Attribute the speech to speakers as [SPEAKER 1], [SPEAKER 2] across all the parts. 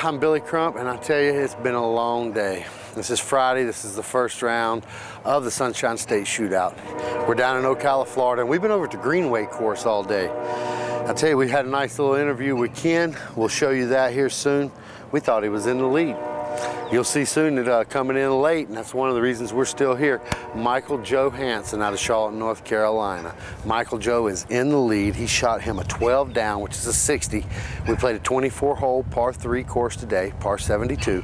[SPEAKER 1] I'm Billy Crump, and I tell you, it's been a long day. This is Friday. This is the first round of the Sunshine State Shootout. We're down in Ocala, Florida, and we've been over at the Greenway course all day. I tell you, we had a nice little interview with Ken. We'll show you that here soon. We thought he was in the lead. You'll see soon that coming in late, and that's one of the reasons we're still here, Michael Joe Hansen out of Charlotte, North Carolina. Michael Joe is in the lead. He shot him a 12 down, which is a 60. We played a 24-hole par 3 course today, par 72.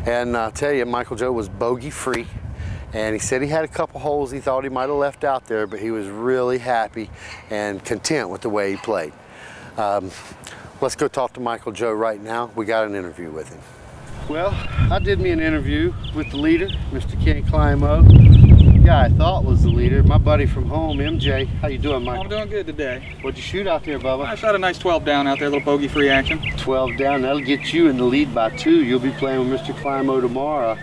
[SPEAKER 1] And I'll tell you, Michael Joe was bogey-free. And he said he had a couple holes he thought he might have left out there, but he was really happy and content with the way he played. Let's go talk to Michael Joe right now. We got an interview with him. Well, I did me an interview with the leader, Mr. Ken Climo. The guy I thought was the leader, my buddy from home, MJ. How you doing, Mike?
[SPEAKER 2] I'm doing good today.
[SPEAKER 1] What'd you shoot out there, Bubba?
[SPEAKER 2] I shot a nice 12 down out there, a little bogey-free action.
[SPEAKER 1] 12 down, that'll get you in the lead by 2. You'll be playing with Mr. Climo tomorrow.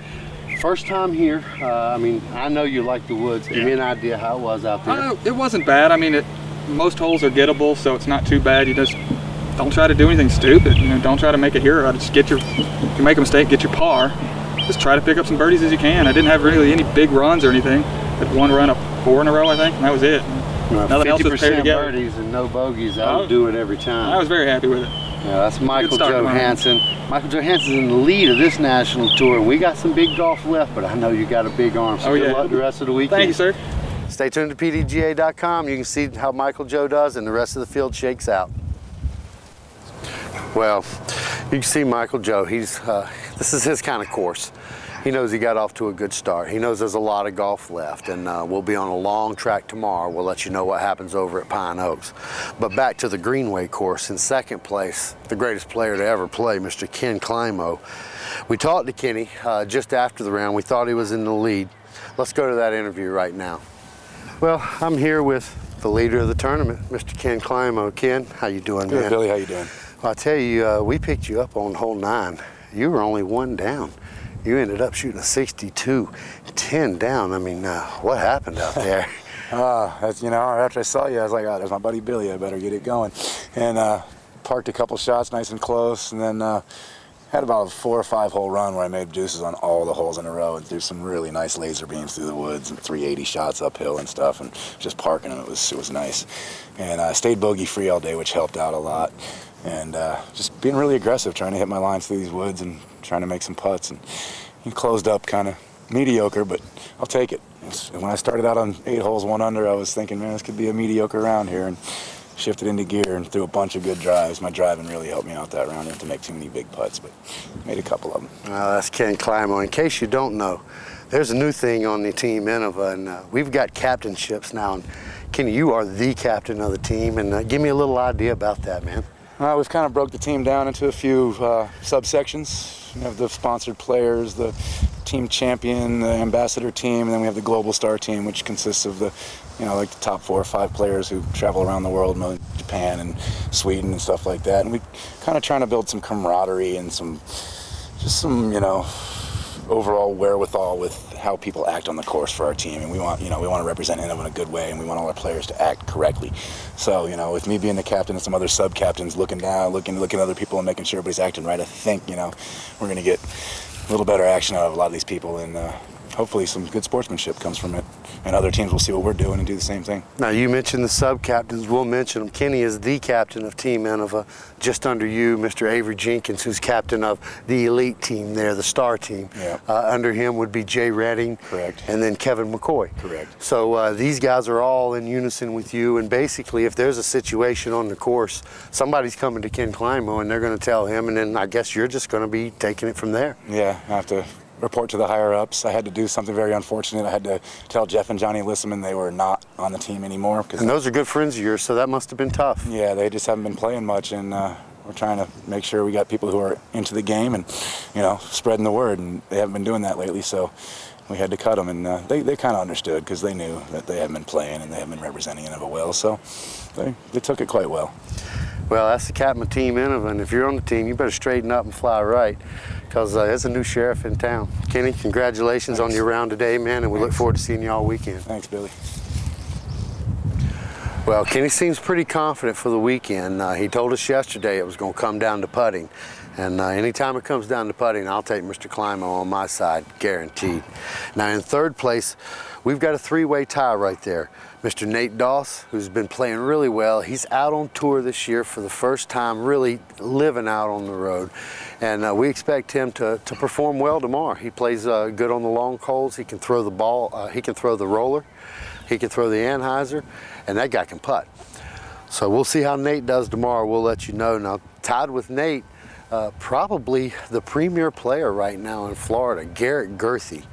[SPEAKER 1] First time here. I mean, I know you like the woods. Give me an idea how it was out there.
[SPEAKER 2] It wasn't bad. I mean, most holes are gettable, so it's not too bad. You just don't try to do anything stupid. You know, don't try to make a hero. Just get your, if you make a mistake, get your par. Just try to pick up some birdies as you can. I didn't have really any big runs or anything. Had one run up 4 in a row, I think, and that was it. Nothing else was paired together.
[SPEAKER 1] Birdies and no bogeys. I'll do it every time.
[SPEAKER 2] I was very happy with it.
[SPEAKER 1] Yeah, that's Michael Joe Hansen. Michael Joe Hansen's in the lead of this national tour. We got some big golf left, but I know you got a big arm, so good luck the rest of the weekend.
[SPEAKER 2] Thank you, sir.
[SPEAKER 1] Stay tuned to PDGA.com. You can see how Michael Joe does and the rest of the field shakes out. Well, you can see Michael Joe. This is his kind of course. He knows he got off to a good start. He knows there's a lot of golf left, and we'll be on a long track tomorrow. We'll let you know what happens over at Pine Oaks. But back to the Greenway course, in second place, the greatest player to ever play, Mr. Ken Climo. We talked to Kenny just after the round. We thought he was in the lead. Let's go to that interview right now. Well, I'm here with the leader of the tournament, Mr. Ken Climo. Ken, how you doing, man?
[SPEAKER 3] Good, Billy, how you doing?
[SPEAKER 1] Well, I tell you, we picked you up on hole 9. You were only 1 down. You ended up shooting a 62, 10 down. I mean, what happened out there?
[SPEAKER 3] As you know, after I saw you, I was like, oh, there's my buddy Billy. I better get it going. And parked a couple shots nice and close, and then had about a 4 or 5 hole run where I made deuces on all the holes in a row and threw some really nice laser beams through the woods and 380 shots uphill and stuff, and just parking them. It was nice. And I stayed bogey free all day, which helped out a lot. And just being really aggressive, trying to hit my lines through these woods and trying to make some putts. And he closed up kind of mediocre, but I'll take it. When I started out on 8 holes, 1 under, I was thinking, man, this could be a mediocre round here, and shifted into gear and threw a bunch of good drives. My driving really helped me out that round. I didn't have to make too many big putts, but made a couple of them.
[SPEAKER 1] That's Ken Climo. In case you don't know, there's a new thing on the team Innova, and we've got captainships now. And Kenny, you are the captain of the team, and give me a little idea about that, man.
[SPEAKER 3] We've kind of broke the team down into a few subsections. We have the sponsored players, the team champion, the ambassador team, and then we have the global star team, which consists of the, like the top 4 or 5 players who travel around the world, Japan and Sweden and stuff like that. And we kind of trying to build some camaraderie and some overall wherewithal with how people act on the course for our team, and we want to represent Innova in a good way, and we want all our players to act correctly. So, with me being the captain and some other sub-captains looking down, looking at other people and making sure everybody's acting right, I think, we're going to get a little better action out of a lot of these people, and hopefully some good sportsmanship comes from it, and other teams will see what we're doing and do the same thing.
[SPEAKER 1] Now, you mentioned the sub-captains. We'll mention them. Kenny is the captain of Team Innova. Just under you, Mr. Avery Jenkins, who's captain of the elite team there, the star team.
[SPEAKER 3] Yeah.
[SPEAKER 1] Under him would be Jay Redding.
[SPEAKER 3] Correct.
[SPEAKER 1] And then Kevin McCoy.
[SPEAKER 3] Correct.
[SPEAKER 1] So these guys are all in unison with you, and basically if there's a situation on the course, somebody's coming to Ken Climo and they're going to tell him, and then I guess you're just going to be taking it from there.
[SPEAKER 3] Yeah, I have to report to the higher-ups. I had to do something very unfortunate. I had to tell Jeff and Johnny Lissaman they were not on the team anymore.
[SPEAKER 1] And those are good friends of yours, so that must have been tough.
[SPEAKER 3] Yeah, they just haven't been playing much, and we're trying to make sure we got people who are into the game and, spreading the word, and they haven't been doing that lately, so we had to cut them, and they kind of understood because they knew that they haven't been playing and they haven't been representing Innova well, so they took it quite well.
[SPEAKER 1] Well, that's the captain of Team Innova, and if you're on the team, you better straighten up and fly right, because there's a new sheriff in town. Kenny, congratulations on your round today, man, and we look forward to seeing you all weekend.
[SPEAKER 3] Thanks, Billy.
[SPEAKER 1] Well, Kenny seems pretty confident for the weekend. He told us yesterday it was going to come down to putting, And anytime it comes down to putting, I'll take Mr. Climo on my side, guaranteed. Now in third place, we've got a three-way tie right there. Mr. Nate Doss, who's been playing really well. He's out on tour this year for the first time, really living out on the road. And we expect him to perform well tomorrow. He plays good on the long holes. He can throw the ball, he can throw the roller, he can throw the anhyzer, and that guy can putt. So we'll see how Nate does tomorrow. We'll let you know. Now, tied with Nate, probably the premier player right now in Florida, Garrett Gerthy.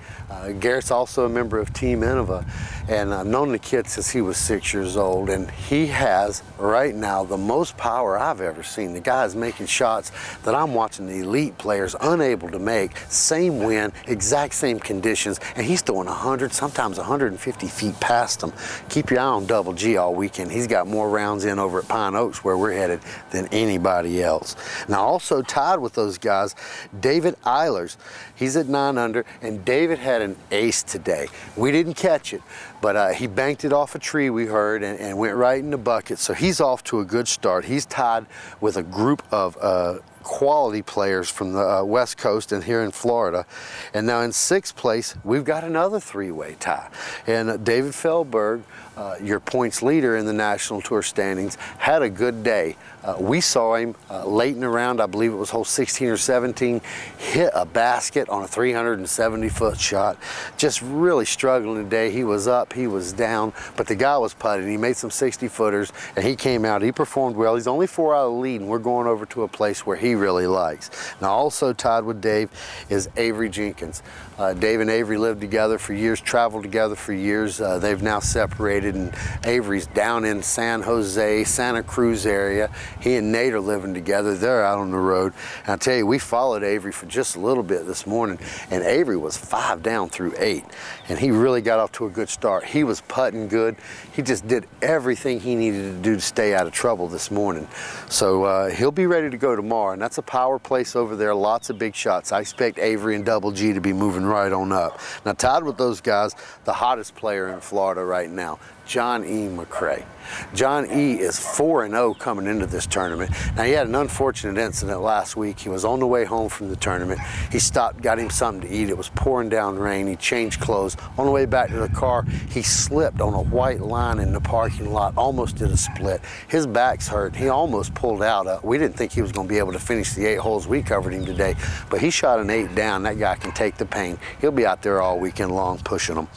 [SPEAKER 1] Garrett's also a member of Team Innova, and I've known the kid since he was 6 years old, and he has right now the most power I've ever seen. The guy is making shots that I'm watching the elite players unable to make. Same wind, exact same conditions, and he's throwing 100, sometimes 150 feet past them. Keep your eye on Double G all weekend. He's got more rounds in over at Pine Oaks, where we're headed, than anybody else. Now also tied with those guys, David Eilers. He's at 9 under, and David had an ace today. We didn't catch it, but he banked it off a tree, we heard, and went right in the bucket. So he's off to a good start. He's tied with a group of quality players from the West Coast and here in Florida. And now in 6th place, we've got another three-way tie. And David Feldberg, your points leader in the National Tour standings, had a good day. We saw him late in the round, I believe it was hole 16 or 17, hit a basket on a 370-foot shot. Just really struggling today. He was up, he was down, but the guy was putting. He made some 60-footers, and he came out. He performed well. He's only 4 out of the lead, and we're going over to a place where he really likes. Now, also tied with Dave is Avery Jenkins. Dave and Avery lived together for years, traveled together for years. They've now separated, and Avery's down in San Jose, Santa Cruz area. He and Nate are living together. They're out on the road. And I tell you, we followed Avery for just a little bit this morning, and Avery was 5 down through 8, and he really got off to a good start. He was putting good. He just did everything he needed to do to stay out of trouble this morning. So he'll be ready to go tomorrow, and that's a power place over there. Lots of big shots. I expect Avery and Double G to be moving right on up. Now, tied with those guys, the hottest player in Florida right now, John E. McCrae. John E. is 4-0 coming into this tournament. Now, he had an unfortunate incident last week. He was on the way home from the tournament. He stopped, got him something to eat. It was pouring down rain. He changed clothes. On the way back to the car, he slipped on a white line in the parking lot, almost did a split. His back's hurt. He almost pulled out. We didn't think he was going to be able to finish the 8 holes we covered him today, but he shot an 8 down. That guy can take the pain. He'll be out there all weekend long pushing them.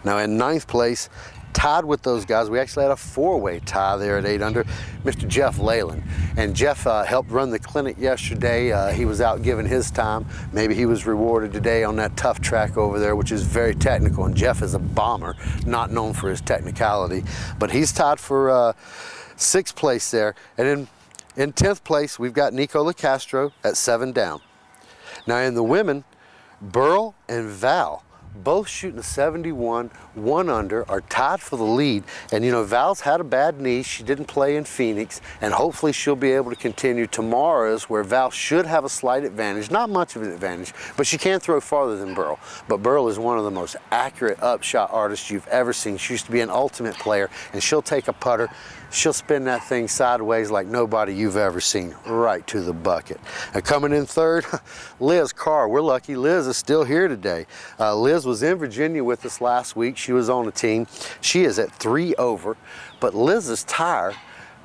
[SPEAKER 1] Now, in 9th place, tied with those guys, we actually had a 4-way tie there at 8 under, Mr. Jeff Leyland. And Jeff helped run the clinic yesterday. He was out giving his time. Maybe he was rewarded today on that tough track over there, which is very technical. And Jeff is a bomber, not known for his technicality. But he's tied for 6th place there. And in 10th place, we've got Nico LaCastro at 7 down. Now in the women, Burl and Val, both shooting a 71, 1 under, are tied for the lead. And you know, Val's had a bad knee. She didn't play in Phoenix, and hopefully she'll be able to continue. Tomorrow is where Val should have a slight advantage, not much of an advantage, but she can throw farther than Burl. But Burl is one of the most accurate upshot artists you've ever seen. She used to be an ultimate player, and she'll take a putter. She'll spin that thing sideways like nobody you've ever seen, right to the bucket. Now, coming in 3rd, Liz Carr. We're lucky Liz is still here today. Liz was in Virginia with us last week. She was on a team. She is at 3 over, but Liz's tire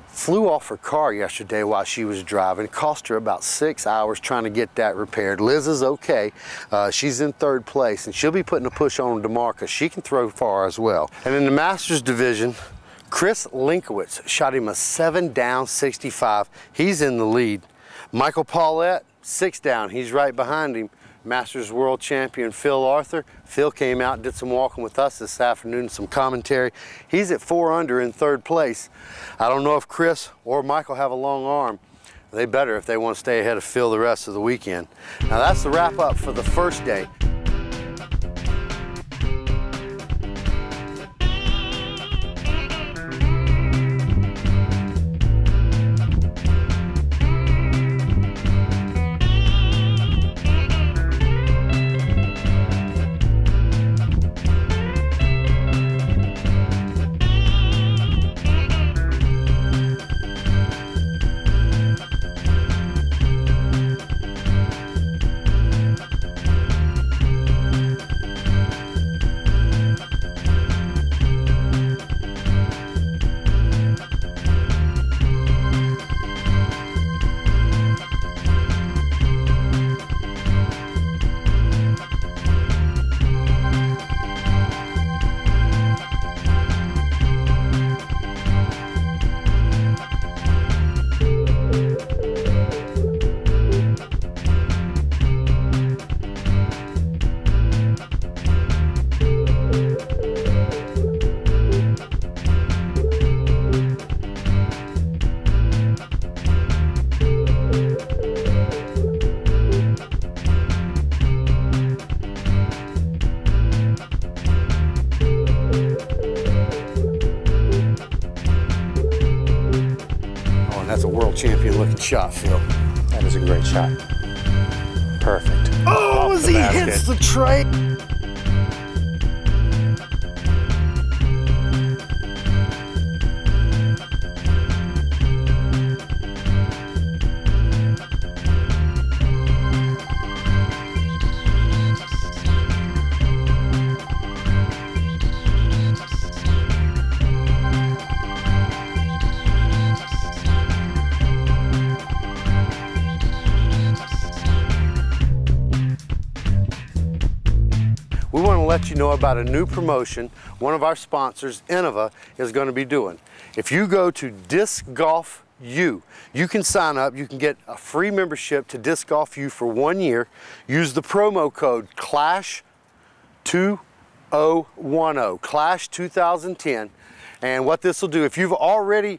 [SPEAKER 1] flew off her car yesterday while she was driving. It cost her about 6 hours trying to get that repaired. Liz is okay. She's in 3rd place, and she'll be putting a push on DeMar because she can throw far as well. And in the Masters division, Chris Linkowitz shot him a 7 down 65. He's in the lead. Michael Paulette, 6 down. He's right behind him. Masters World Champion Phil Arthur. Phil came out and did some walking with us this afternoon, some commentary. He's at 4 under in 3rd place. I don't know if Chris or Michael have a long arm. They better if they want to stay ahead of Phil the rest of the weekend. Now that's the wrap up for the first day. That's a world champion looking shot, Phil.
[SPEAKER 4] That is a great shot. Perfect.
[SPEAKER 1] Oh, as he hits the tray. We want to let you know about a new promotion one of our sponsors, Innova, is going to be doing. If you go to Disc Golf U, you can sign up, you can get a free membership to Disc Golf U for 1 year. Use the promo code CLASH2010, CLASH 2010. And what this will do, if you've already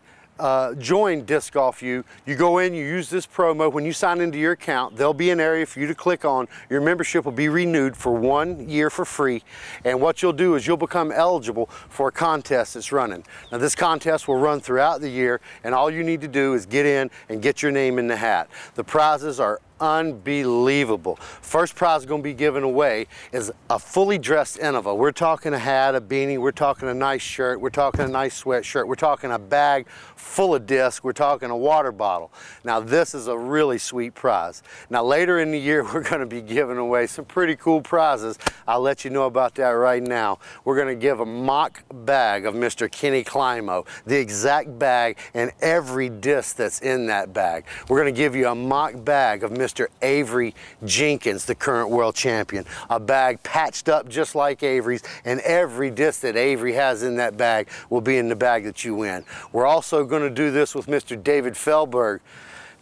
[SPEAKER 1] join Disc Golf U, you go in, you use this promo. When you sign into your account, there'll be an area for you to click on. Your membership will be renewed for 1 year for free. And what you'll do is you'll become eligible for a contest that's running. Now this contest will run throughout the year, and all you need to do is get in and get your name in the hat. The prizes are unbelievable. First prize going to be given away is a fully dressed Innova. We're talking a hat, a beanie, we're talking a nice shirt, we're talking a nice sweatshirt, we're talking a bag full of discs, we're talking a water bottle. Now this is a really sweet prize. Now later in the year we're going to be giving away some pretty cool prizes. I'll let you know about that right now. We're going to give a mock bag of Mr. Kenny Climo, the exact bag and every disc that's in that bag. We're going to give you a mock bag of Mr. Avery Jenkins, the current world champion. A bag patched up just like Avery's, and every disc that Avery has in that bag will be in the bag that you win. We're also going to do this with Mr. David Fehlberg.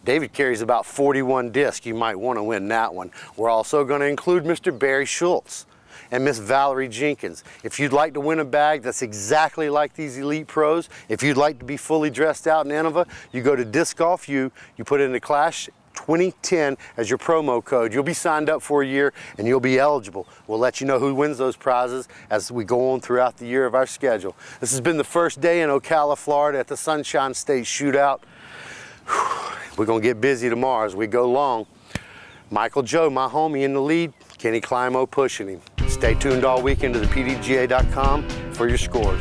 [SPEAKER 1] David carries about 41 discs. You might want to win that one. We're also going to include Mr. Barry Schultz and Miss Valerie Jenkins. If you'd like to win a bag that's exactly like these Elite Pros, if you'd like to be fully dressed out in Innova, you go to Disc Golf U, you put in the Clash 2010 as your promo code. You'll be signed up for a year and you'll be eligible. We'll let you know who wins those prizes as we go on throughout the year of our schedule. This has been the first day in Ocala, Florida at the Sunshine State Shootout. We're going to get busy tomorrow as we go long. Michael Joe, my homie, in the lead. Kenny Climo pushing him. Stay tuned all weekend to thepdga.com for your scores.